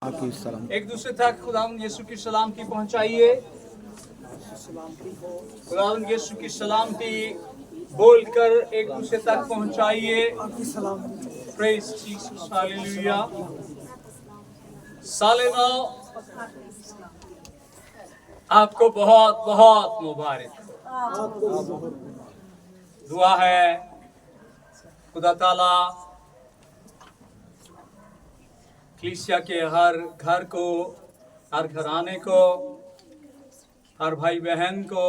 एक दूसरे तक खुदावंद यीशु की सलामती पहुंचाइए। खुदावंद यीशु की सलामती बोलकर एक दूसरे तक पहुंचाइए। Praise Jesus, hallelujah. साले नौ आपको बहुत बहुत मुबारक। दुआ है खुदा ताला कलीसिया के हर घर को, हर घराने को, हर भाई बहन को,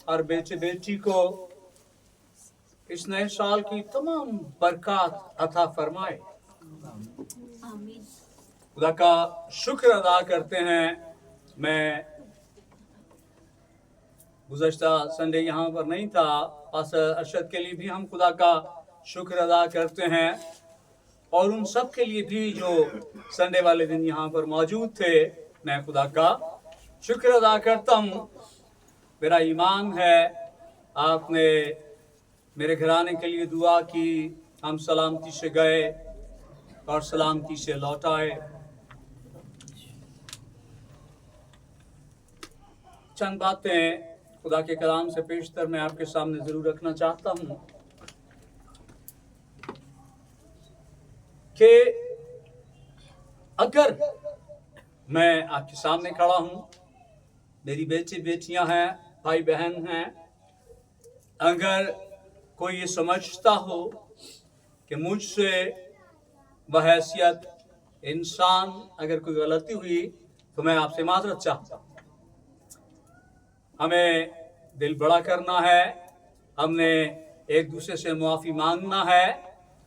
हर बेटे बेटी को इस नए साल की तमाम बरकत अता फरमाए। खुदा का शुक्र अदा करते हैं। मैं गुज़श्ता संडे यहाँ पर नहीं था, पास्टर अरशद के लिए भी हम खुदा का शुक्र अदा करते हैं और उन सब के लिए भी जो संडे वाले दिन यहाँ पर मौजूद थे। मैं खुदा का शुक्र अदा करता हूँ। मेरा ईमान है आपने मेरे घराने के लिए दुआ की, हम सलामती से गए और सलामती से लौट आए। चंद बातें खुदा के कलाम से पेशतर मैं आपके सामने जरूर रखना चाहता हूँ कि अगर मैं आपके सामने खड़ा हूँ, मेरी बेटे बेटियां हैं, भाई बहन हैं, अगर कोई ये समझता हो कि मुझसे बहैसियत इंसान अगर कोई गलती हुई तो मैं आपसे माजरत चाहता हूँ। हमें दिल बड़ा करना है, हमने एक दूसरे से मुआफ़ी मांगना है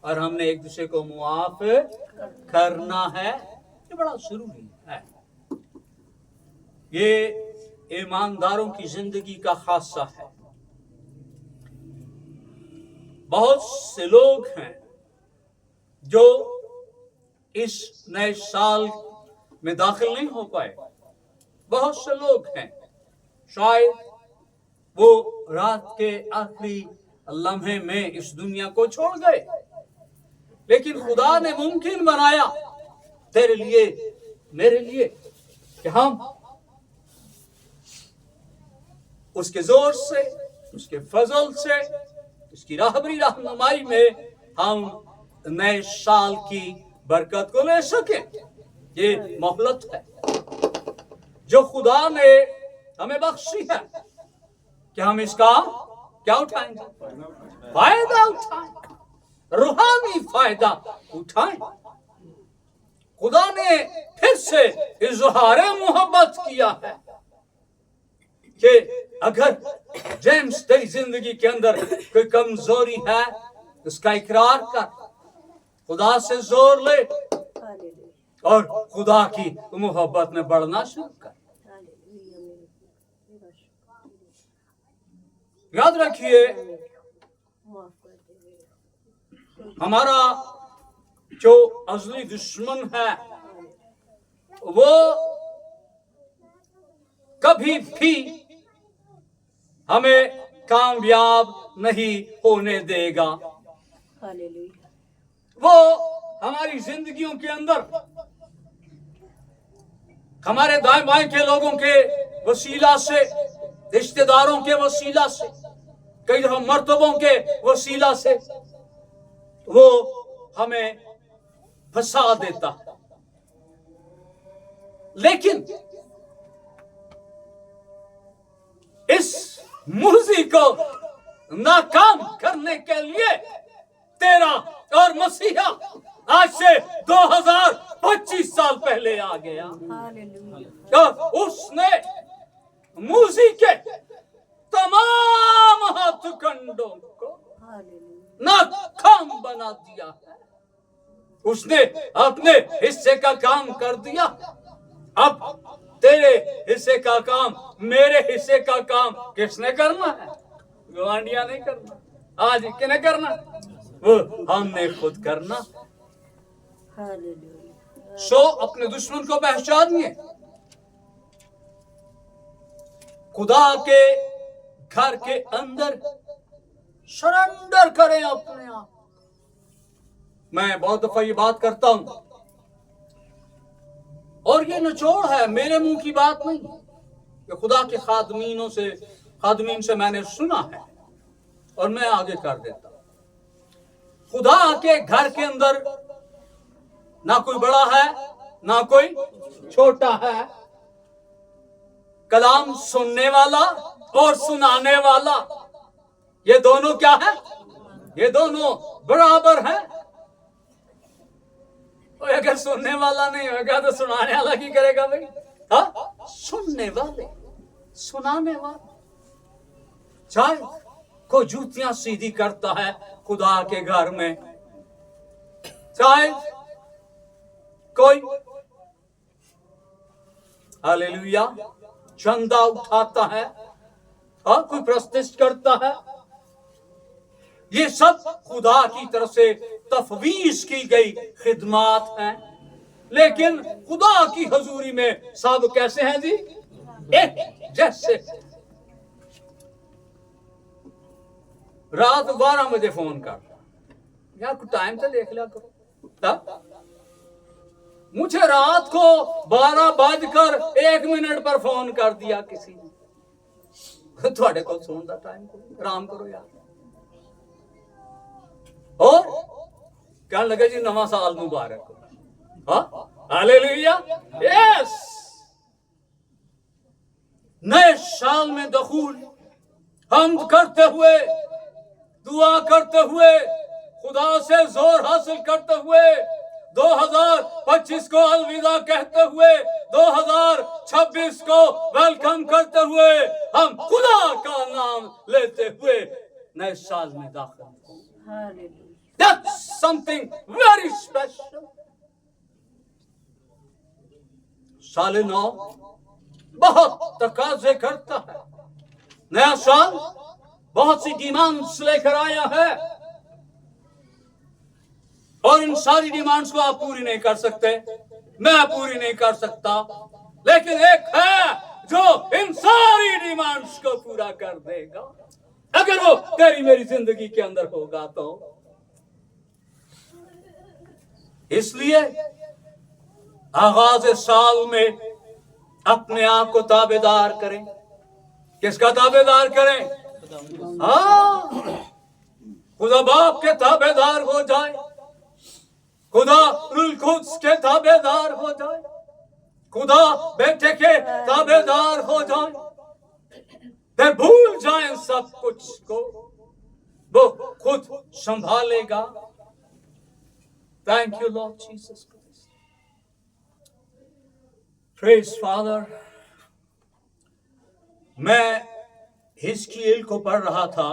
और हमने एक दूसरे को मुआफ करना है। ये बड़ा जरूरी है। ये ईमानदारों की जिंदगी का खासा है। बहुत से लोग हैं जो इस नए साल में दाखिल नहीं हो पाए। बहुत से लोग हैं, शायद वो रात के आखिरी लम्हे में इस दुनिया को छोड़ गए, लेकिन खुदा ने मुमकिन बनाया तेरे लिए, मेरे लिए, कि हम उसके जोर से, उसके फजल से, उसकी राहबरी रहनुमाई में हम नए साल की बरकत को ले सके। ये मोहलत है जो खुदा ने हमें बख्शी है कि हम इसका क्या उठाएंगे? फायदा उठाएं, रूहानी फायदा उठाएं। खुदा ने फिर से इजहार मोहब्बत किया है कि अगर जेम्स तेरी जिंदगी के अंदर कोई कमजोरी है, उसका इकरार कर, खुदा से जोर ले और खुदा की मोहब्बत में बढ़ना शुरू कर। याद रखिए, हमारा जो असली दुश्मन है वो कभी भी हमें कामयाब नहीं होने देगा। वो हमारी जिंदगियों के अंदर हमारे दाएं बाएं के लोगों के वसीला से, रिश्तेदारों के वसीला से, कई दफा मर्तबों के वसीला से वो हमें फंसा देता। लेकिन इस मुर्जी को नाकाम करने के लिए तेरा और मसीहा आज से 2025 साल पहले आ गया और उसने मूसी के तमाम हथकंडों को नाकाम बना दिया है। उसने अपने हिस्से का काम कर दिया। अब तेरे हिस्से का काम, मेरे हिस्से का काम किसने करना है? गवांडिया नहीं करना, आज किसने करना? वो हमने खुद करना। सो अपने दुश्मन को पहचानिए, खुदा के घर के अंदर सरेंडर करें अपने आप। मैं बहुत दफा ये बात करता हूं और ये निचोड़ है, मेरे मुंह की बात नहीं, कि खुदा के खादमीन से मैंने सुना है और मैं आगे कर देता हूं। खुदा के घर के अंदर ना कोई बड़ा है ना कोई छोटा है। कलाम सुनने वाला और सुनाने वाला, ये दोनों क्या है? ये दोनों बराबर हैं। और अगर सुनने वाला नहीं होगा तो सुनाने वाला की करेगा भाई? हाँ, सुनने वाले, सुनाने वाले। चाहे कोई जूतियां सीधी करता है खुदा के घर में, चाहे कोई हालेलुया चंदा उठाता है, हाँ, कोई प्रस्तिष्ठ करता है, ये सब खुदा की तरफ से तफवीज की गई खिदमात हैं। लेकिन खुदा की हजूरी में सब कैसे हैं जी? एक जैसे। रात 12 बजे फोन करता, यार कुछ टाइम तो देख लिया करो। मुझे रात को 12:01 पर फोन कर दिया किसी ने, थोड़े को सोने का टाइम करो, आराम करो यार। और कहने लगे जी नवा साल मुबारक हो। हाँ, हालेलुया, यस। नए साल में दखूल हमद करते हुए, दुआ करते हुए, खुदा से जोर हासिल करते हुए, 2025 को अलविदा कहते हुए, 2026 को वेलकम करते हुए, हम खुदा का नाम लेते हुए नए साल में दाखिल। That's something very special. साल नौ बहुत तकाजे करता है। नया साल बहुत सी डिमांड्स लेकर आया है और इन सारी डिमांड्स को आप पूरी नहीं कर सकते, मैं पूरी नहीं कर सकता, लेकिन एक है जो इन सारी डिमांड्स को पूरा कर देगा, अगर वो तेरी मेरी जिंदगी के अंदर होगा तो। इसलिए आगाज साल में अपने आप को ताबेदार करें। किसका ताबेदार करें? खुदा बाप के ताबेदार हो जाए, खुदा रुल कुद्स के ताबेदार हो जाए, खुदा बेटे के ताबेदार हो जाए, फिर भूल जाए सब कुछ को, वो खुद संभालेगा। Thank you, Lord Jesus Christ. Praise Father. मैं हिजकीएल को पढ़ रहा था।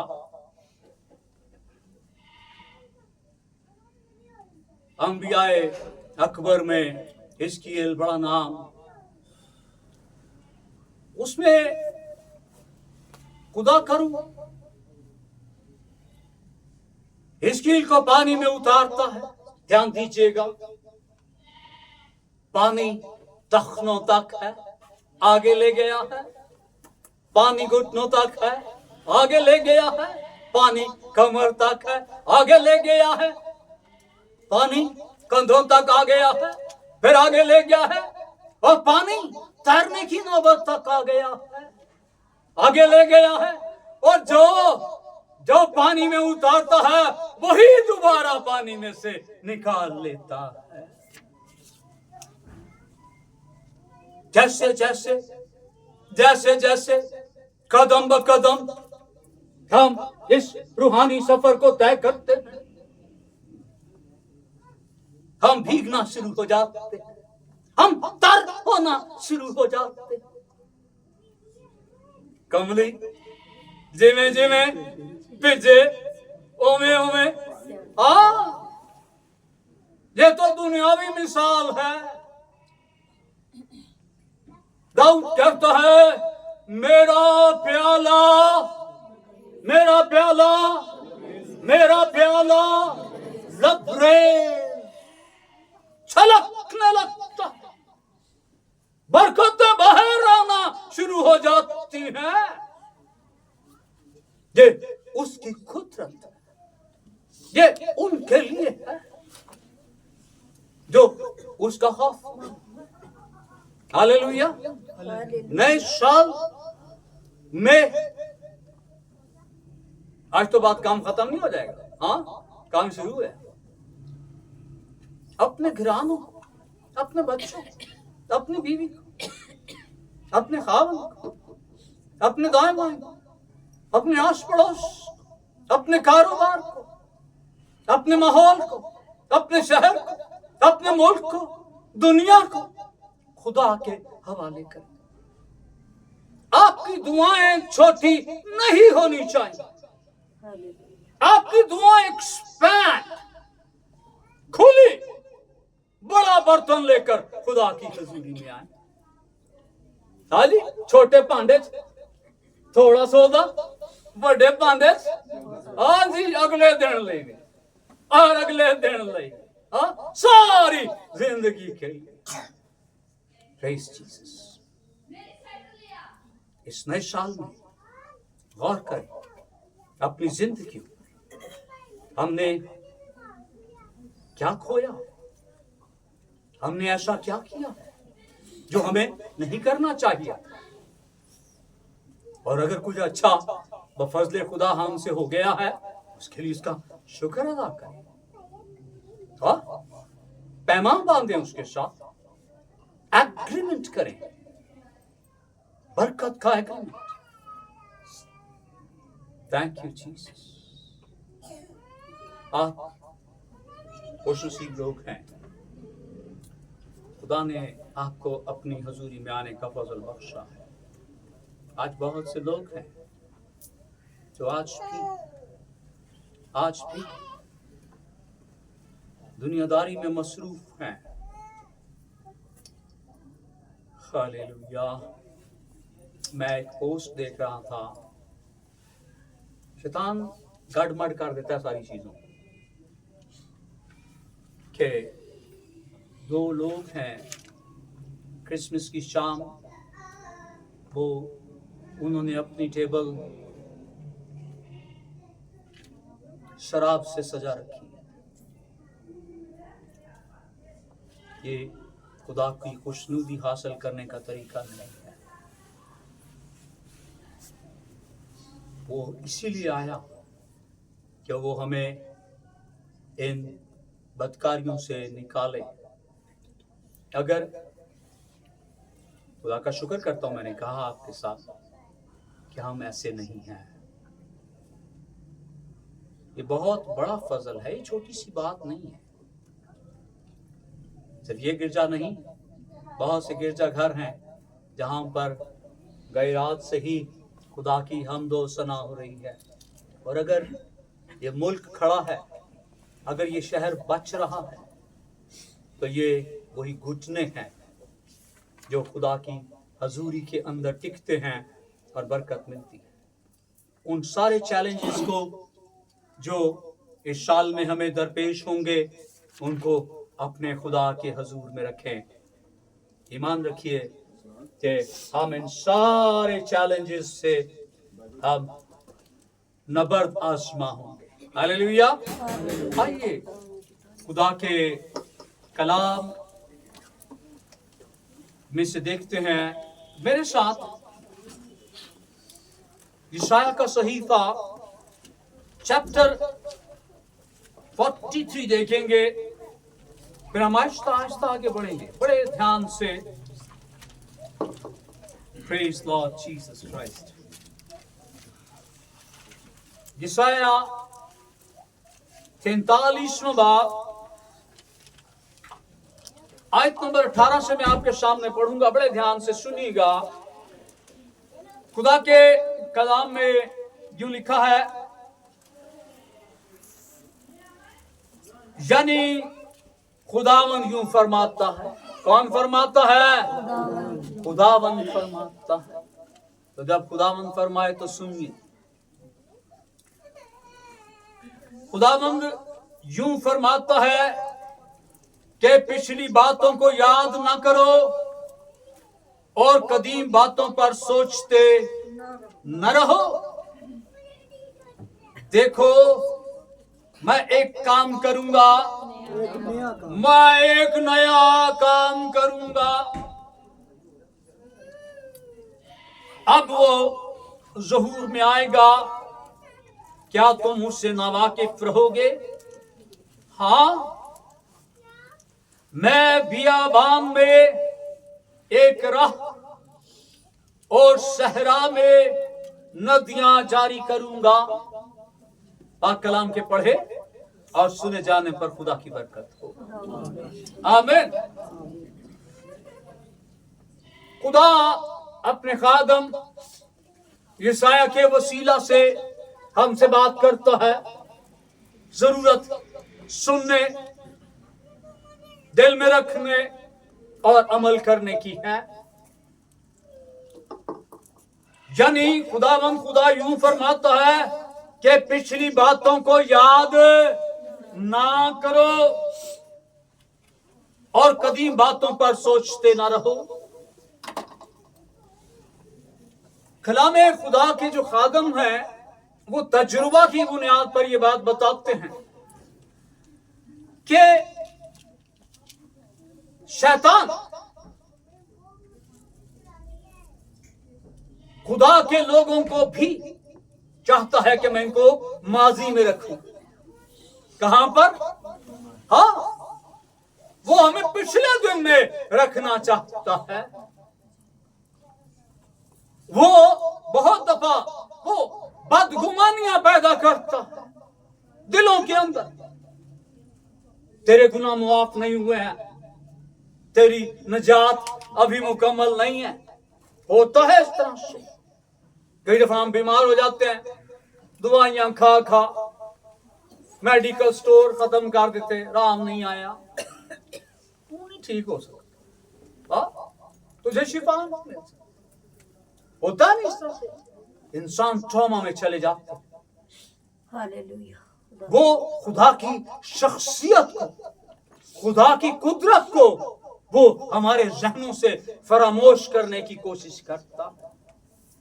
अंबियाए अकबर में हिजकीएल बड़ा नाम, उसमें खुदा करूं हिजकीएल को पानी में उतारता है। ध्यान दीजिएगा, पानी टखनों तक है, आगे ले गया है, पानी घुटनों तक है, आगे ले गया है, पानी कमर तक है, आगे ले गया है, पानी कंधों तक आ गया है, फिर आगे ले गया है, और पानी तैरने की नौबत तक आ गया है, आगे ले गया है। और जो पानी में उतारता है वही दोबारा पानी में से निकाल लेता है। जैसे जैसे जैसे जैसे कदम ब कदम हम इस रूहानी सफर को तय करते हैं, हम भीगना शुरू हो जाते हैं, हम तर होना शुरू हो जाते हैं। कमली जिमें जिमें पिजे ओमे ओमे, ये तो दुनियावी मिसाल है। दाऊद कहता है, मेरा प्याला मेरा प्याला मेरा प्याला लबरेज छलकने लगता है, बरकतें बाहर आना शुरू हो जाती हैं। ये उसकी कुदरत है, ये उनके लिए है जो उसका खौफ। हालेलुया। नए साल में आज तो बात काम खत्म नहीं हो जाएगा, हाँ काम शुरू है। अपने घरानों को, अपने बच्चों को, अपनी बीवी को, अपने खावन को, अपने दाएं बाएं को, अपने आस पड़ोस, अपने कारोबार को, अपने माहौल को, अपने शहर को, अपने मुल्क को, दुनिया को खुदा के हवाले करें। आपकी दुआएं छोटी नहीं होनी चाहिए। आपकी दुआएं एक्सपैंड, खुली, बड़ा बर्तन लेकर खुदा की हजूरी में आए। हाँ जी, छोटे भांडे थोड़ा सौदा, बड़े भांडे हाँ जी अगले दिन लेंगे और अगले दिन लेंगे, हाँ सारी जिंदगी के लिए। Praise Jesus. इस नए साल में गौर करें अपनी जिंदगी में हमने क्या खोया, हमने ऐसा क्या किया जो हमें नहीं करना चाहिए, और अगर कुछ अच्छा बफजले खुदा हमसे हो गया है उसके लिए इसका शुक्र अदा करें। हाँ, पैमान बांधें, उसके साथ एग्रीमेंट करें, बरकत का एग्रीमेंट। Thank you Jesus. आप खुशनसीब लोग हैं, खुदा ने आपको अपनी हजूरी में आने का फजल बख्शा है। आज बहुत से लोग हैं जो आज भी दुनियादारी में मसरूफ हैं। हालेलुया। मैं एक पोस्ट देख रहा था, शैतान गड़बड़ कर देता है सारी चीजों के। दो लोग हैं, क्रिसमस की शाम वो उन्होंने अपनी टेबल शराब से सजा रखी। ये खुदा की खुशनुदी हासिल करने का तरीका नहीं है। वो इसीलिए आया कि वो हमें इन बदकारियों से निकाले। अगर खुदा का शुक्र करता हूं, मैंने कहा आपके साथ कि हम ऐसे नहीं हैं। ये बहुत बड़ा फजल है, ये छोटी सी बात नहीं है। सिर्फ ये गिरजा नहीं, बहुत से गिरजा घर हैं जहां पर गई रात से ही खुदा की हमदो सना हो रही है। और अगर ये मुल्क खड़ा है, अगर ये शहर बच रहा है, तो ये वही घुटने हैं जो खुदा की हजूरी के अंदर टिकते हैं और बरकत मिलती है। उन सारे चैलेंजेस को जो इस साल में हमें दरपेश होंगे, उनको अपने खुदा के हजूर में रखें। ईमान रखिए कि हम इन सारे चैलेंजेस से हम नबर्द आसमा होंगे। हालेलुया। आइए खुदा के कलाम में से देखते हैं मेरे साथ यशायाह का सहीफा चैप्टर 43 देखेंगे, फिर हम आहिस्ता आहिस्ता आगे बढ़ेंगे बड़े ध्यान से। Praise Lord Jesus Christ. यशायाह 43वां बाब आयत नंबर 18 से मैं आपके सामने पढ़ूंगा, बड़े ध्यान से सुनिएगा। खुदा के कलाम में यूं लिखा है, यानी खुदावन यूं फरमाता है। कौन फरमाता है? खुदावन फरमाता है। तो जब खुदावन फरमाए तो सुनिए। खुदावंद यूं फरमाता है कि पिछली बातों को याद ना करो और कदीम बातों पर सोचते न रहो। देखो मैं एक काम करूंगा, मैं एक नया काम करूंगा। अब वो ज़हूर में आएगा, क्या तुम उससे नावाकिफ रहोगे? हाँ, मैं बियाबान में एक राह और सहरा में नदियां जारी करूंगा। पाक कलाम के पढ़े और सुने जाने पर खुदा की बरकत हो। आमीन। खुदा अपने खादम यशाया के वसीला से हमसे बात करता है। जरूरत सुनने, दिल में रखने और अमल करने की है। यानी खुदा यूं फरमाता है कि पिछली बातों को याद ना करो और कदीम बातों पर सोचते ना रहो। कलामे खुदा के जो खादम हैं वो तजुर्बा की बुनियाद पर ये बात बताते हैं कि शैतान खुदा के लोगों को भी चाहता है कि मैं इनको माजी में रखूं। कहां पर? हाँ, वो हमें पिछले दिन में रखना चाहता है। वो बहुत दफा वो बदगुमानियां पैदा करता है दिलों के अंदर। तेरे गुनाह मुआफ नहीं हुए हैं, तेरी नजात अभी मुकम्मल नहीं है। होता है इस तरह से। कई दफा हम बीमार हो जाते हैं, दवाइयां खा खा मेडिकल स्टोर खत्म कर देते, राम नहीं आया, तू नहीं ठीक हो सकता, तुझे शिफा नहीं मिल सकती। होता नहीं इस तरह से। इंसान ट्रॉमा में चले जाते हैं। हालेलुया। वो खुदा की शख्सियत को, खुदा की कुदरत को वो हमारे जहनों से फरामोश करने की कोशिश करता है।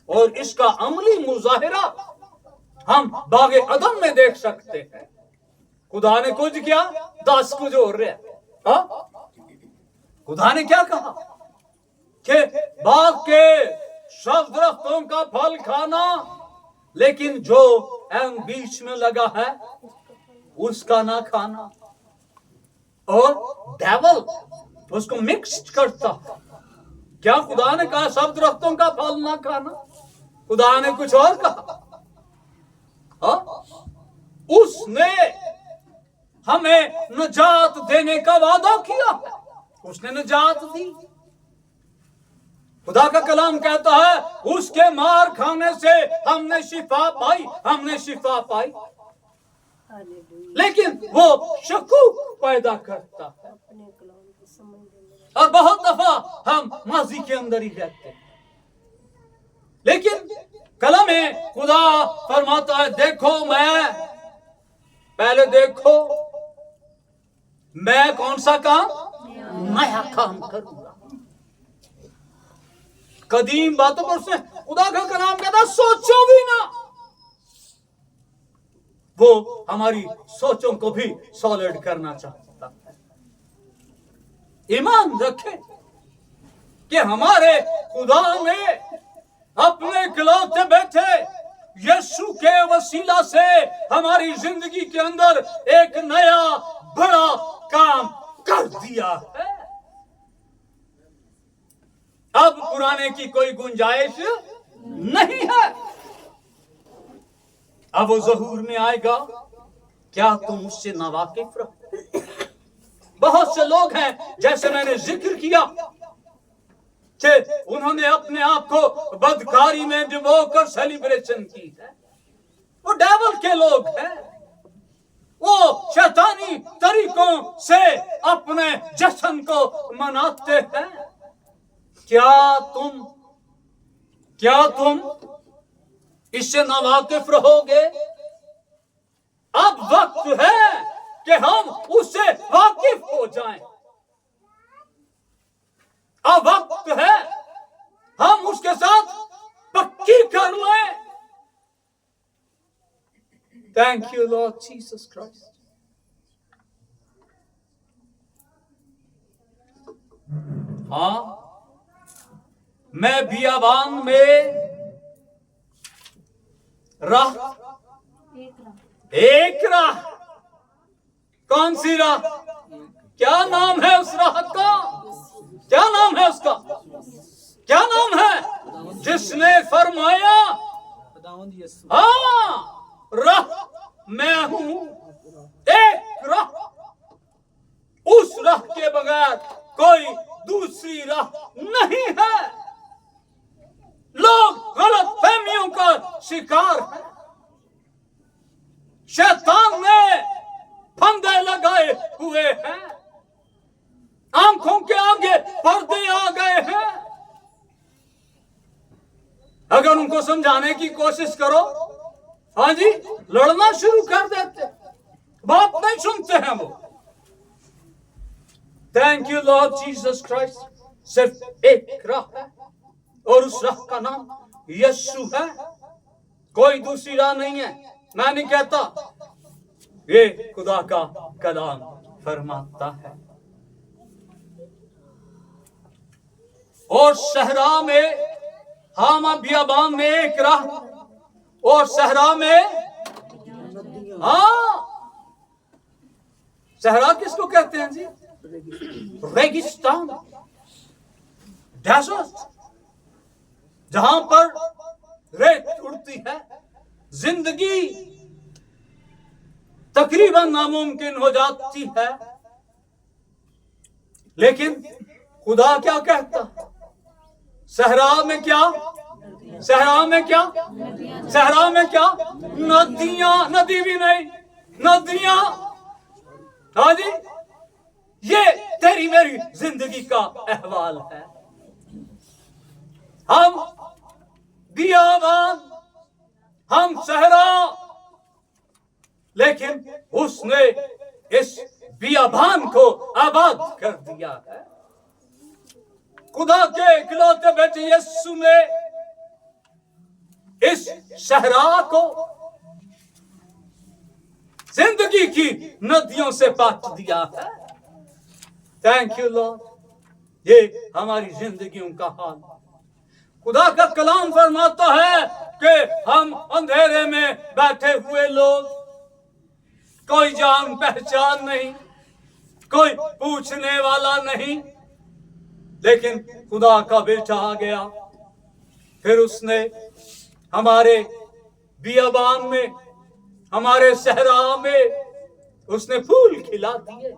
और इसका अमली मुजाहिरा हम बागे अदम में देख सकते हैं। खुदा ने कुछ किया, 10 कुछ हो रहे हैं। खुदा ने क्या कहा कि बाग के सब दरख्तों का फल खाना, लेकिन जो बीच में लगा है उसका ना खाना। और डेविल उसको मिक्स करता। क्या खुदा ने कहा सब दरख्तों का फल ना खाना? खुदा ने कुछ और कहा। उसने हमें नजात देने का वादा किया है, उसने नजात दी। खुदा का कलाम कहता है उसके मार खाने से हमने शिफा पाई, हमने शिफा पाई। लेकिन वो शकूक पैदा करता है और बहुत दफा हम माजी के अंदर ही रहते हैं। लेकिन कलम में खुदा फरमाता है देखो, मैं पहले देखो मैं कौन सा काम, नया काम करूंगा। कदीम बातों पर उसने खुदा का कलाम कहता सोचो भी ना। वो हमारी सोचों को भी सॉलिड करना चाहता है। ईमान रखे कि हमारे खुदा ने अपने इकलौते बेटे यीशु के वसीला से हमारी जिंदगी के अंदर एक नया बड़ा काम कर दिया है। अब पुराने की कोई गुंजाइश नहीं है। अब वो ज़हूर में आएगा, क्या तुम उससे नावाकिफ रहो? बहुत से लोग हैं, जैसे मैंने जिक्र किया, कि उन्होंने अपने आप को बदकारी में डुबो कर सेलिब्रेशन की है। वो डेविल के लोग हैं, वो शैतानी तरीकों से अपने जश्न को मनाते हैं। क्या तुम इससे नावाकिफ रहोगे? अब वक्त है कि हम उससे वाकिफ हो जाएं। अब वक्त है हम उसके साथ पक्की कर लें। Thank you Lord Jesus Christ. हाँ, मैं बियाबान में راہ ایک راہ. کون سی راہ؟ کیا نام ہے اس راہ کا؟ کیا نام ہے اس کا؟ کیا نام ہے؟ جس نے فرمایا ہاں راہ میں ہوں، ایک راہ، اس راہ کے بغیر کوئی دوسری راہ نہیں ہے. لوگ غلط فہمیوں کا شکار ہیں. شیطان نے پھندے لگائے ہوئے ہیں، آنکھوں کے آگے پردے آ گئے ہیں. اگر ان کو سمجھانے کی کوشش کرو، ہاں جی، لڑنا شروع کر دیتے، بات نہیں سنتے ہیں وہ. Thank you lord Jesus Christ. صرف ایک راہ ہے اور اس راہ کا نام یسوع ہے. کوئی دوسری راہ نہیں ہے. میں نہیں کہتا، یہ خدا کا کلام فرماتا ہے. اور صحرا میں، ہاں بیابان میں ایک راہ، اور صحرا میں، ہاں صحرا کس کو کہتے ہیں جی؟ ریگستان، ڈیزرٹ، جہاں پر ریت اڑتی ہے. زندگی تقریباً ناممکن ہو جاتی ہے. لیکن خدا کیا کہتا؟ صحرا میں کیا؟ صحرا میں کیا؟ صحرا میں کیا؟ ندیاں. ندی بھی نہیں، ندیاں. ہاں جی، یہ تیری میری زندگی کا احوال ہے. ہم بیابان، ہم صحرا، لیکن اس نے اس بیابان کو آباد کر دیا ہے. خدا کے اکلوتے بیٹے یسوع نے اس صحرا کو زندگی کی ندیوں سے پاٹ دیا ہے. Thank you lord. یہ ہماری زندگیوں کا حال. خدا کا کلام فرماتا ہے کہ ہم اندھیرے میں بیٹھے ہوئے لوگ، کوئی جان پہچان نہیں، کوئی پوچھنے والا نہیں. لیکن خدا کا بیٹا آ گیا، پھر اس نے ہمارے بیابان میں، ہمارے صحرا میں اس نے پھول کھلا دیے.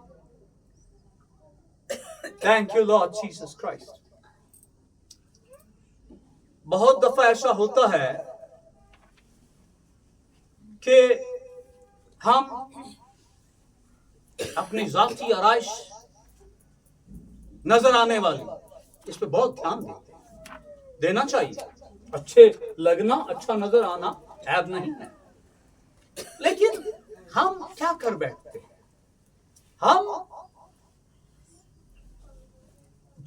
Thank you lord Jesus Christ. بہت دفعہ ایسا ہوتا ہے کہ ہم اپنی ذاتی آرائش نظر آنے والی، اس پہ بہت دھیان دیتے ہیں. دینا چاہیے. اچھے لگنا، اچھا نظر آنا عیب نہیں ہے. لیکن ہم کیا کر بیٹھتے ہیں؟ ہم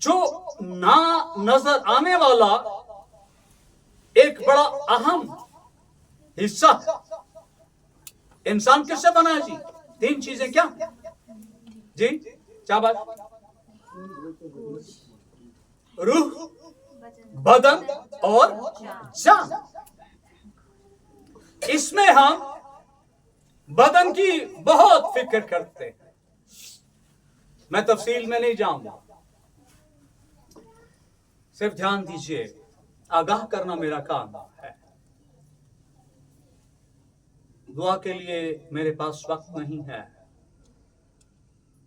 جو نہ نظر آنے والا ایک بڑا اہم حصہ، انسان کس سے بنا ہے جی؟ 3 چیزیں کیا جی؟ چاباش، روح، بدن اور جان. اس میں ہم بدن کی بہت فکر کرتے ہیں. میں تفصیل میں نہیں جاؤں گا، صرف دھیان دیجئے. آگاہ کرنا میرا کام ہے. دعا کے لیے میرے پاس وقت نہیں ہے.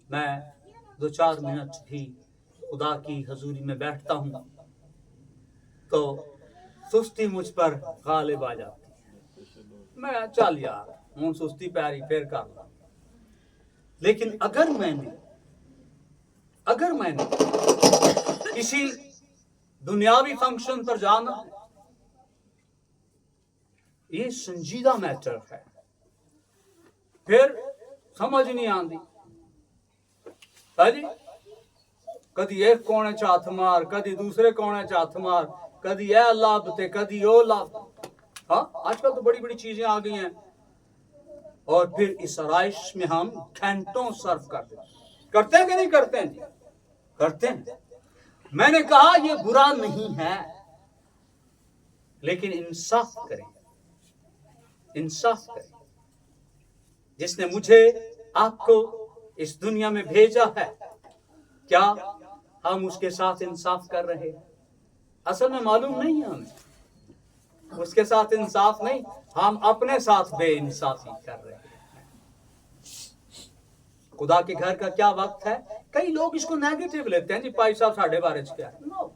میں 2-4 منٹ بھی خدا کی حضوری میں بیٹھتا ہوں تو سستی مجھ پر غالب آ جاتی ہے. میں چل یار ہوں سستی پیاری پھر کر رہا. لیکن اگر میں نے کسی دنیاوی فنکشن پر جانا ہے، یہ سنجیدہ میٹر ہے، پھر سمجھ نہیں آتی. کدی ایک کونے چاتھ مار، کدی دوسرے کونے چاتھ مار، کدی اے لب تے کدی او لب. ہاں آج کل تو بڑی بڑی چیزیں آ گئی ہیں، اور پھر اس آرائش میں ہم گھنٹوں صرف کرتے ہیں کہ نہیں کرتے ہیں جی؟ کرتے ہیں. میں نے کہا یہ برا نہیں ہے، لیکن انصاف کریں. इंसाफ करे। जिसने मुझे आपको इस दुनिया में भेजा है, क्या हम उसके साथ इंसाफ कर रहे हैं? असल में मालूम नहीं है हमें। उसके साथ इंसाफ नहीं, हम अपने साथ बेइंसाफी कर रहे हैं। खुदा के घर का क्या वक्त है? कई लोग इसको नेगेटिव लेते हैं, जी भाई साहब साढ़े बारे च क्या है। नो,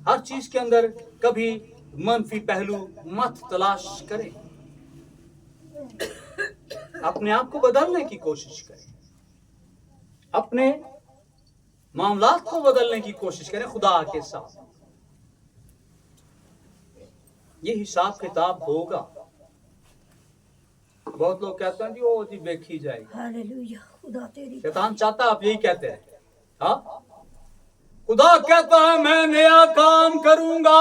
हर चीज के अंदर कभी मनफी पहलू मत तलाश करें। अपने आप को बदलने की कोशिश करें, अपने मामलात को बदलने की कोशिश करें खुदा के साथ। ये हिसाब किताब होगा। बहुत लोग कहते हैं जी वो जी देखी जाएगी। हालेलुया, खुदा तेरी। शैतान चाहता आप यही कहते हैं। हाँ, खुदा कहता है मैं नया काम करूंगा।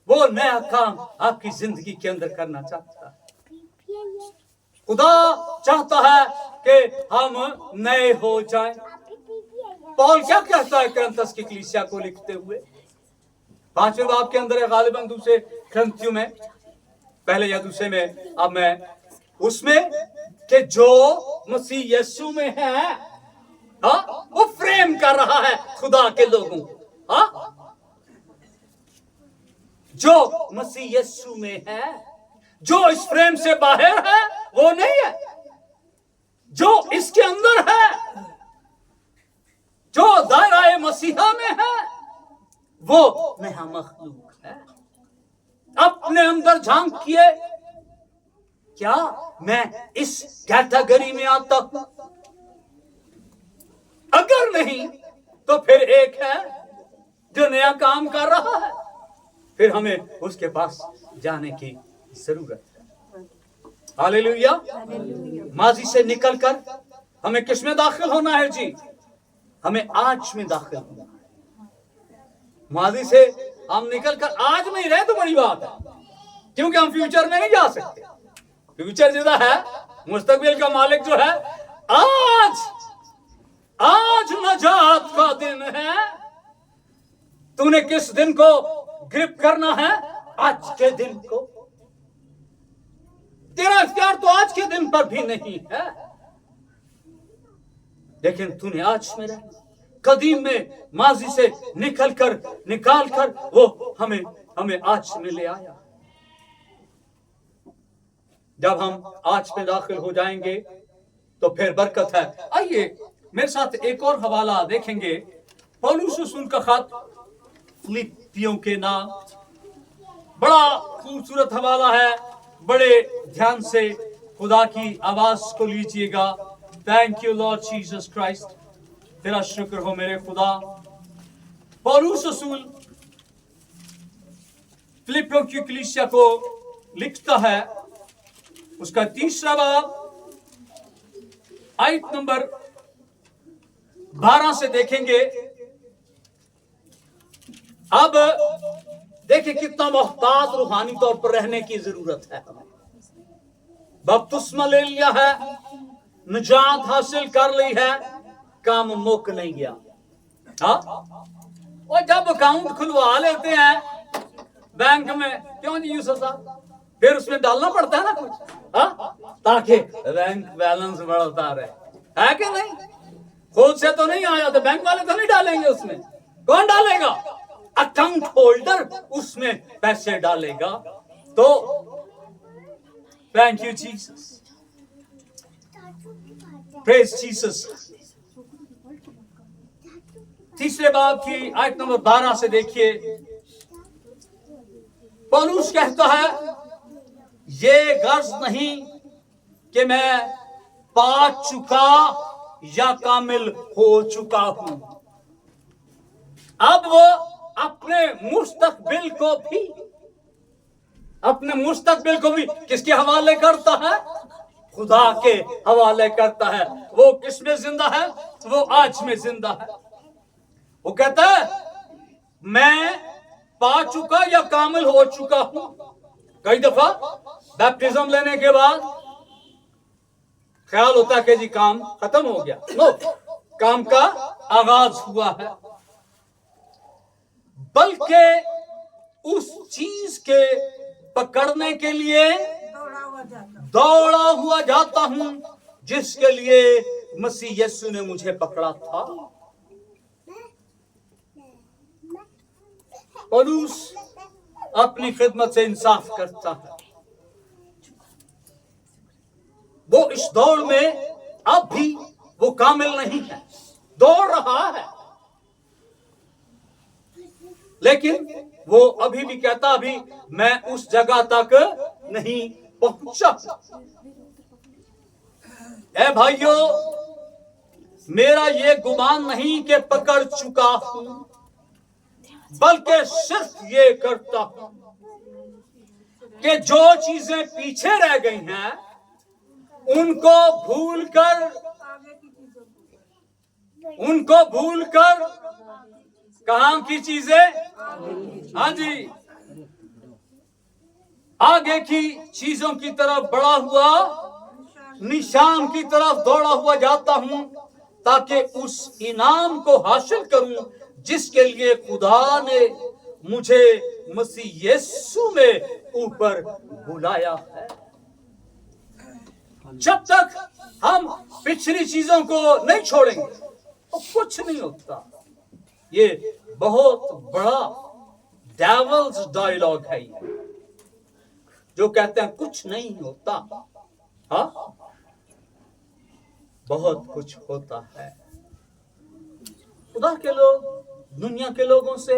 वो नया काम आपकी जिंदगी के अंदर करना चाहता है। खुदा चाहता है कि हम नए हो जाएं। पौल क्या कहता है करंथस की कलीसिया को लिखते हुए? 5वें बाब के अंदर है, गालिबन दूसरे करंथियों में, पहले या दूसरे में, अब मैं उसमें, कि जो मसीह यीशु में है, हाँ, वो फ्रेम कर रहा है खुदा के लोगों को। हाँ, जो मसीह यीशु में है, जो इस फ्रेम से बाहर है वो नहीं है। जो इसके अंदर है, जो दायरा मसीहा में है, वो नया मखलूक है। अपने अंदर झांकिए, क्या मैं इस कैटेगरी में आता हूं? अगर नहीं तो फिर एक है जो नया काम कर रहा है, फिर हमें उसके पास जाने की जरूरत है। हालेलुया। माजी से निकलकर हमें किस में दाखिल होना है जी? हमें आज में दाखिल होना है। माजी से हम निकलकर आज में ही रहे तो बड़ी बात है, क्योंकि हम फ्यूचर में नहीं जा सकते। फ्यूचर जिदा है, मुस्तकबिल का मालिक जो है, आज नजात का दिन है। तूने किस दिन को ग्रिप करना है? आज के दिन को। तेरा इख्तियार तो आज के दिन पर भी नहीं है, लेकिन तूने आज में रहना। कदीम में माजी से निकाल कर वो हमें आज में ले आया। जब हम आज में दाखिल हो जाएंगे तो फिर बरकत है। आइए मेरे साथ एक और हवाला देखेंगे, पौलुस रसूल का खत फिलिपियों के नाम। बड़ा खूबसूरत हवाला है, बड़े ध्यान से खुदा की आवाज को लीजिएगा। Thank you Lord Jesus Christ, तेरा शुक्र हो मेरे खुदा। पौलुस रसूल फिलिपियों की कलीसिया को लिखता है, उसका 3रा बाब आयत नंबर 12 से देखेंगे। अब देखिए कितना मोहतात रूहानी तौर पर रहने की जरूरत है हमें। बपतिस्मा ले लिया है, निजात हासिल कर ली है, काम मुक नहीं गया। हाँ, और जब अकाउंट खुलवा लेते हैं बैंक में, क्यों जी यूसुफ साहब, फिर उसमें डालना पड़ता है ना कुछ, हाँ, ताकि बैंक बैलेंस बढ़ता रहे, है कि नहीं? खुद से तो नहीं आया तो बैंक वाले तो नहीं डालेंगे उसमें। कौन डालेगा? अकाउंट होल्डर उसमें पैसे डालेगा। तो thank you Jesus, praise Jesus. 3रे बाब की आयत नंबर 12 से देखिए, पौलुस कहता है, ये गर्ज नहीं कि मैं पा चुका या कामिल हो चुका हूं। अब वो अपने मुस्तकबिल को भी किसके हवाले करता है? खुदा के हवाले करता है। वो किस में जिंदा है? वो आज में जिंदा है। वो कहता है मैं पा चुका या कामिल हो चुका हूं। कई दफा बैप्टिज्म लेने के बाद ख्याल होता है कि जी काम खत्म हो गया। नो, काम का आगाज हुआ है। बल्कि उस चीज के पकड़ने के लिए दौड़ा हुआ जाता हूं जिसके लिए मसीह यीशु ने मुझे पकड़ा था। पौलुस अपनी खिदमत से इंसाफ करता है। वो इस दौड़ में अब भी वो कामिल नहीं है, दौड़ रहा है, लेकिन वो अभी भी कहता अभी मैं उस जगह तक नहीं पहुंचा। ऐ भाइयों, मेरा ये गुमान नहीं कि पकड़ चुका हूं, बल्कि सिर्फ ये करता हूं कि जो चीजें पीछे रह गई हैं उनको भूलकर कहां की चीजें, हाँ जी, आगे की चीजों की तरफ बढ़ा हुआ, निशान की तरफ दौड़ा हुआ जाता हूं ताकि उस इनाम को हासिल करूं जिसके लिए खुदा ने मुझे मसीह यीशु में ऊपर बुलाया है। जब तक हम पिछली चीजों को नहीं छोड़ेंगे तो कुछ नहीं होता। ये बहुत बड़ा डेविल्स डायलॉग है ये, जो कहते हैं कुछ नहीं होता। हाँ, बहुत कुछ होता है। खुदा के लोग दुनिया के लोगों से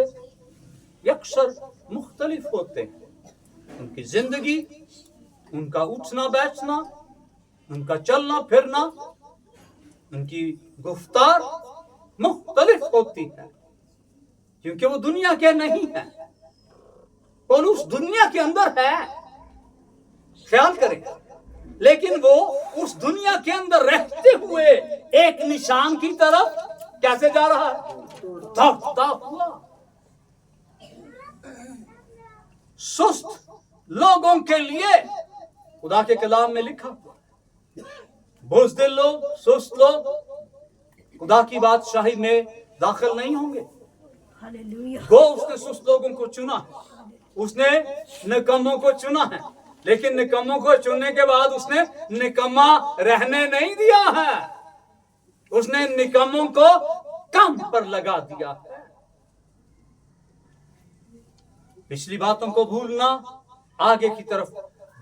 अक्सर मुख्तलिफ होते हैं। उनकी जिंदगी, उनका उठना बैठना, उनका चलना फिरना, उनकी गुफ्तार मुख्तलिफ होती है क्योंकि वो दुनिया के नहीं है। पौलुस दुनिया के अंदर है, ख्याल करें, लेकिन वो उस दुनिया के अंदर रहते हुए एक निशान की तरफ कैसे जा रहा है? दौड़ता हुआ। सुस्त लोगों के लिए खुदा के कलाम में लिखा हुआ, बुज़दिल लोग, सुस्त लोग खुदा की बादशाही में दाखिल नहीं होंगे। वो उसने सुस्त लोगों को चुना है, उसने निकम्मों को चुना है, लेकिन निकम्मों को चुनने के बाद उसने निकम्मा रहने नहीं दिया है, उसने निकम्मों को काम पर लगा दिया है। पिछली बातों को भूलना, आगे की तरफ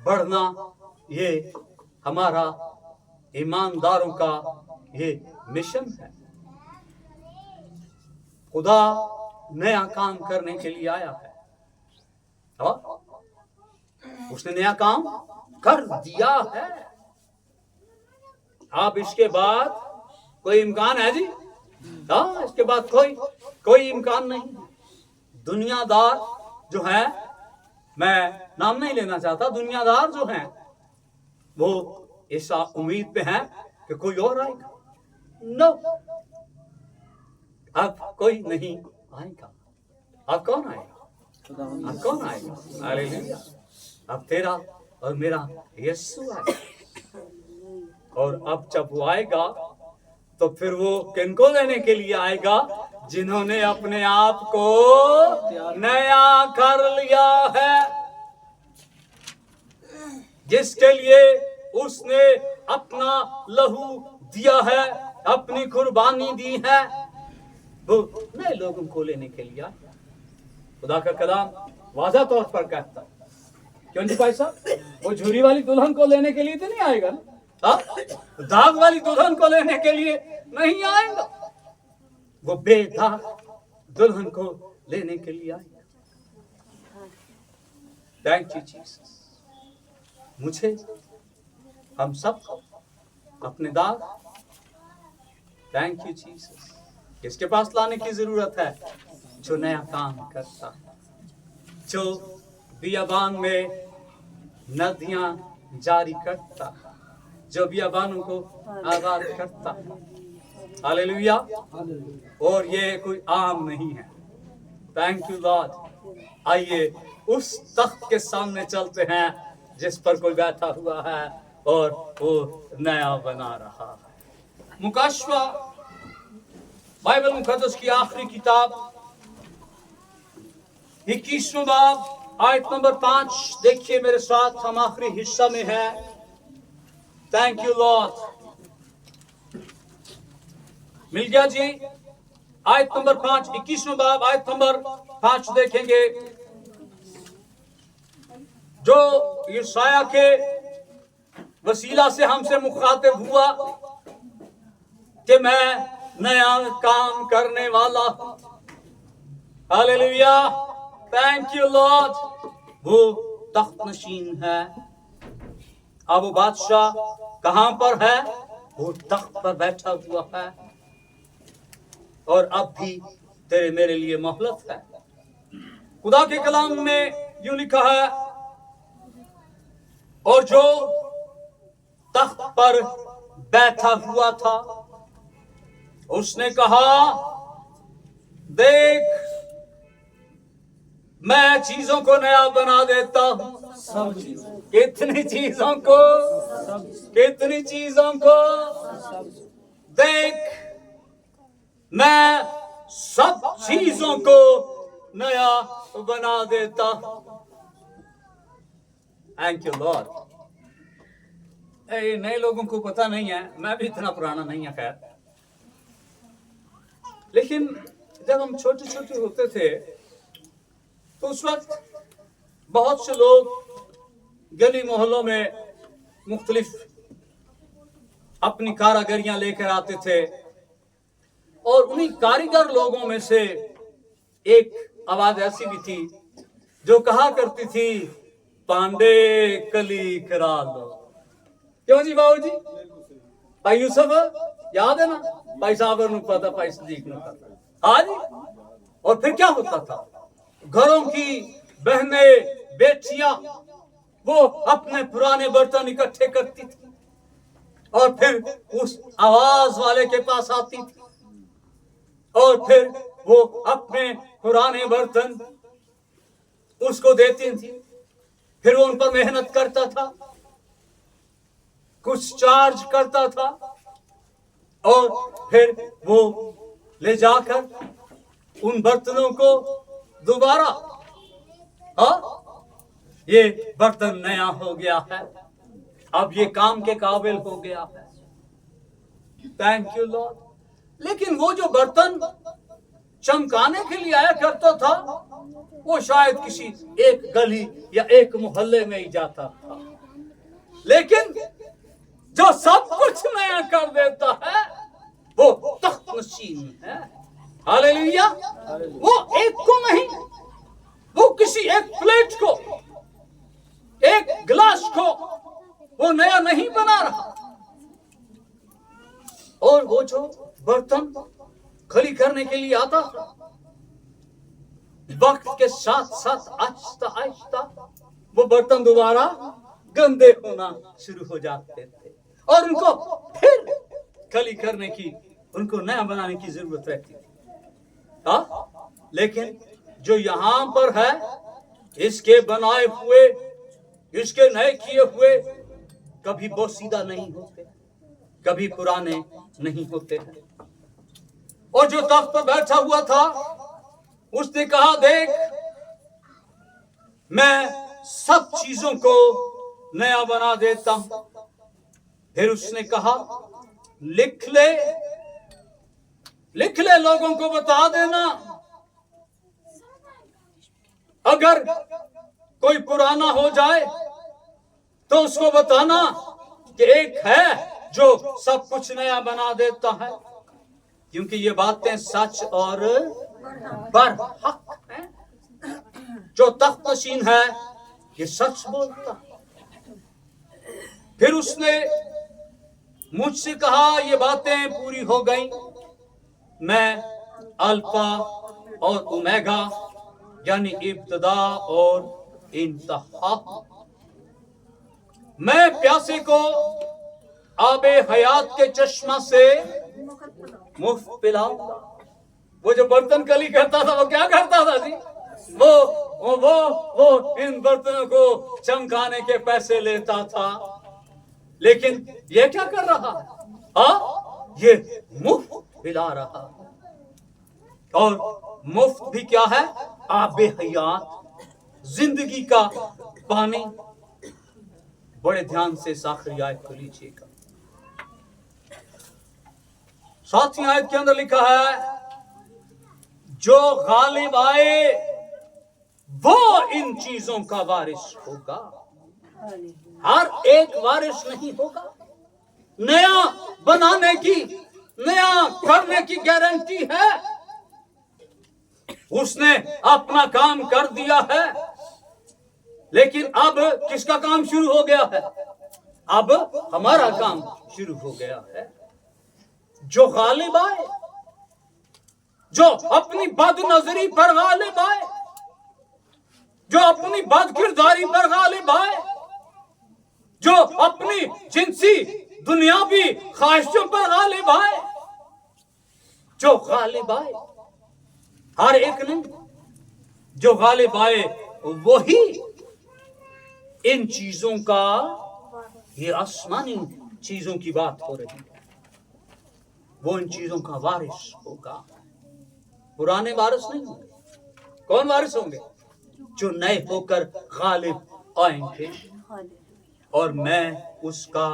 बढ़ना, ये हमारा ईमानदारों का ये मिशन है। खुदा नया काम करने के लिए आया है और उसने नया काम कर दिया है। अब इसके बाद कोई इम्कान है जी? हाँ, इसके बाद कोई इम्कान नहीं। दुनियादार जो है, मैं नाम नहीं लेना चाहता, दुनियादार जो हैं वो इस उम्मीद पे हैं कि कोई और आएगा। नो, अब कोई नहीं आएगा। अब कौन आएगा? अब कौन आएगा? हालेलुया। अब तेरा और मेरा यीशु आएगा। और अब जब वो आएगा तो फिर वो किनको लेने के लिए आएगा? जिन्होंने अपने आप को नया कर लिया है, जिसके लिए उसने अपना लहू दिया है, अपनी कुर्बानी दी है, वो नए लोगों को लेने के लिए आया। खुदा का कलाम वाज़ा तौर पर कहता है, क्यों जी भाई साहब, वो झुरी वाली दुल्हन को लेने के लिए तो नहीं आएगा ना, दाग वाली दुल्हन को लेने के लिए नहीं आएगा, वो बेदाग दुल्हन को लेने के लिए आएगा। Thank you Jesus. मुझे, हम सबको अपने दाग, थैंक यू जीसस, किसके पास लाने की जरूरत है? जो नया काम करता है, जो बियाबान में नदियां जारी करता है, जो बियाबानों को आबाद करता है। हालेलुया। और ये कोई आम नहीं है। Thank you Lord. आइए उस तख्त के सामने चलते हैं जिस पर कोई बैठा हुआ है और वो नया बना रहा है। मुकाशवा, बाइबल मुकद्दस की आखिरी किताब 21वां बाब आयत नंबर 5 देखिए मेरे साथ, हम आखिरी हिस्सा में है। Thank you Lord. मिल गया जी? आयत नंबर 5, 21वां बाब आयत नंबर 5 देखेंगे, जो यशाया के वसीला से हमसे मुखातिब हुआ कि मैं नया काम करने वाला। Hallelujah, thank you Lord. वो तख्त नशीन है। अब वो बादशाह कहां पर है? वो तख्त पर बैठा हुआ है। और अब भी तेरे मेरे लिए मोहलत है। खुदा के कलाम में यूं लिखा है, और जो तख्त पर बैठा हुआ था उसने कहा, देख मैं चीजों को नया बना देता हूं। कितनी चीजों को, कितनी चीजों को, देख मैं सब चीजों को नया बना देता हूं। Thank you Lord. नए लोगों को पता नहीं है, मैं भी इतना पुराना नहीं है खैर, लेकिन जब हम छोटे छोटे होते थे तो उस वक्त बहुत से लोग गली मोहल्लों में मुख्तलिफ अपनी कारीगरियां लेकर आते थे, और उन्हीं कारीगर लोगों में से एक आवाज ऐसी भी थी जो कहा करती थी, पांडे कली करा लो। क्यों जी बाबू जी? भाई यूसुफ याद है ना? भाई साहब ने पता, भाई सदीक ने पता। हाँ जी। और फिर क्या होता था? घरों की बहनें बेटियां वो अपने पुराने बर्तन इकट्ठे करती थी और फिर उस आवाज वाले के पास आती थी, और फिर वो अपने पुराने बर्तन उसको देती थी। फिर वो उन पर मेहनत करता था, कुछ चार्ज करता था, और फिर वो ले जाकर उन बर्तनों को दोबारा, ये बर्तन नया हो गया है, अब ये काम के काबिल हो गया है। Thank you Lord. लेकिन वो जो बर्तन चमकाने के लिए आया करता था, वो शायद किसी एक गली या एक मोहल्ले में ही जाता था। लेकिन जो सब कुछ नया कर देता है वो तख्त नशीन है। हालेलुया। वो एक को नहीं, वो किसी एक प्लेट को, एक गिलास को वो नया नहीं बना रहा। और वो जो बर्तन खली करने के लिए आता था, वक्त के साथ साथ आहिस्ता आहिस्ता वो बर्तन दोबारा गंदे होना शुरू हो जाते थे, और उनको फिर खली करने की, उनको नया बनाने की जरूरत रहती थी। लेकिन जो यहां पर है, इसके बनाए हुए, इसके नए किए हुए कभी बोसीदा नहीं होते, कभी पुराने नहीं होते हैं। और जो तख्त पर बैठा हुआ था उसने कहा, देख मैं सब चीजों को नया बना देता हूं। फिर उसने कहा, लिख ले, लिख ले, लोगों को बता देना, अगर कोई पुराना हो जाए तो उसको बताना कि एक है जो सब कुछ नया बना देता है, क्योंकि ये बातें सच और बरहक हैं। जो तख्त नशीन है ये सच बोलता है। फिर उसने मुझसे कहा, ये बातें पूरी हो गई, मैं अल्फा और ओमेगा यानी इब्तिदा और इंतहा, मैं प्यासे को आबे हयात के चश्मा से मुफ्त पिलाऊंगा। वो जो बर्तन कली करता था वो क्या करता था जी? वो इन बर्तनों को चमकाने के पैसे लेता था, लेकिन ये क्या कर रहा है? ये मुफ्त पिला रहा है। और मुफ्त भी क्या है? आबे हयात, जिंदगी का पानी। बड़े ध्यान से इस आखिरी आयत को लीजिएगा। 7वीं आयत के अंदर लिखा है, जो गालिब आए वो इन चीजों का वारिस होगा। हर एक वारिस नहीं होगा। नया बनाने की, नया करने की गारंटी है। उसने अपना काम कर दिया है, लेकिन अब किसका काम शुरू हो गया है? अब हमारा काम शुरू हो गया है। जो गालिब आए, जो अपनी बदनजरी पर गालिब आए, जो अपनी बदकिरदारी पर गालिब आए, जो अपनी जिनसी दुनियावी ख्वाहिशों पर गालिब आए, जो गालिब आए, हर एक नहीं, जो गालिब आए वही इन चीजों का, ये आसमानी चीजों की बात हो रही है, वो इन चीजों का वारिस होगा। पुराने वारिस नहीं होंगे। कौन वारिस होंगे? जो नए होकर गालिब आएंगे, और मैं उसका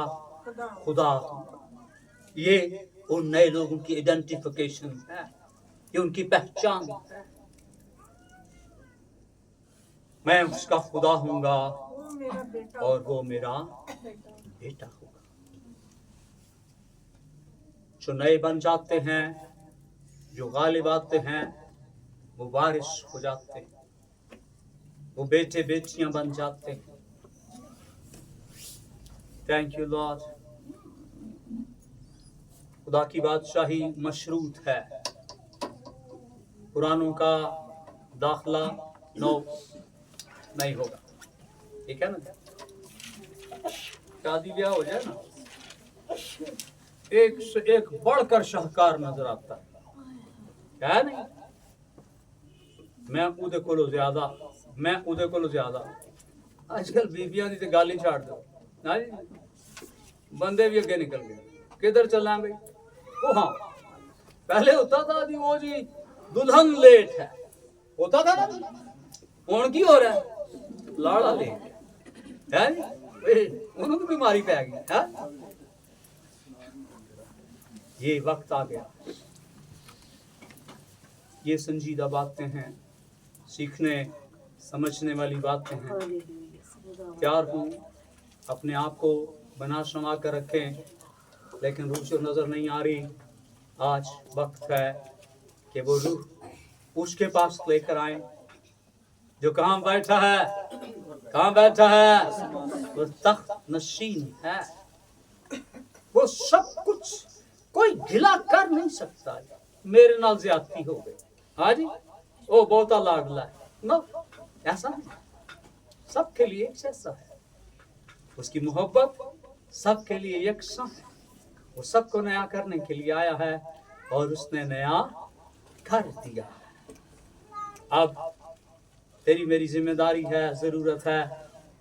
खुदा हूं। ये उन नए लोगों की आइडेंटिफिकेशन है, ये उनकी पहचान है। मैं उसका खुदा हूंगा और वो मेरा बेटा होगा। जो नए बन जाते हैं, जो गालिब आते हैं, वो वारिस हो जाते हैं, वो बेटे बेटियां बन जाते हैं। Thank you Lord. खुदा की बादशाही मशरूत है। पुरानों का दाखला नो नहीं होगा, ठीक है ना? शादी ब्याह हो जाए ना, एक से एक बढ़कर शाहकार नजर आता है नहीं? मैं उदे कोलो ज्यादा आजकल बीबियां दी ते गाली छाड़ दो ना जी, बंदे भी अगे निकल गए। किधर चलना भाई? वो हाँ, पहले होता था जी, वो जी दुल्हन लेट है, होता था ना। हुण की हो रहा है? लाड़ा लेट है जी, उन्होंने बीमारी पै गई है। ये वक्त आ गया। ये संजीदा बातें हैं, सीखने समझने वाली बातें हैं। तैयार हूँ, अपने आप को बना संवा कर रखें, लेकिन रूह जो नजर नहीं आ रही। आज वक्त है कि वो रूह उसके पास लेकर आए जो कहाँ बैठा है, कहाँ बैठा है? वो तख्त नशीन है। वो सब कुछ कोई गिला कर नहीं सकता। मेरे नाल ज्यादती हो गई, हाँ जी, वो बहुता लाडला है। नो, ऐसा नहीं। सबके लिए एक जैसा है, उसकी मोहब्बत सबके लिए यकसा है। वो सबको नया करने के लिए आया है और उसने नया कर दिया है। अब तेरी मेरी जिम्मेदारी है, जरूरत है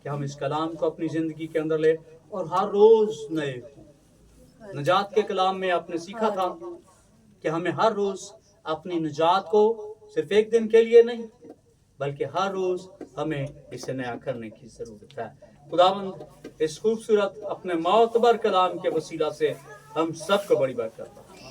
कि हम इस कलाम को अपनी जिंदगी के अंदर ले और हर रोज नए हों। नजात के कलाम में आपने सीखा था कि हमें हर रोज अपनी नजात को सिर्फ एक दिन के लिए नहीं, बल्कि हर रोज हमें इसे नया करने की जरूरत है। खुदावंद इस खूबसूरत अपने मौतबर कलाम के वसीला से हम सबको बड़ी बात करता है।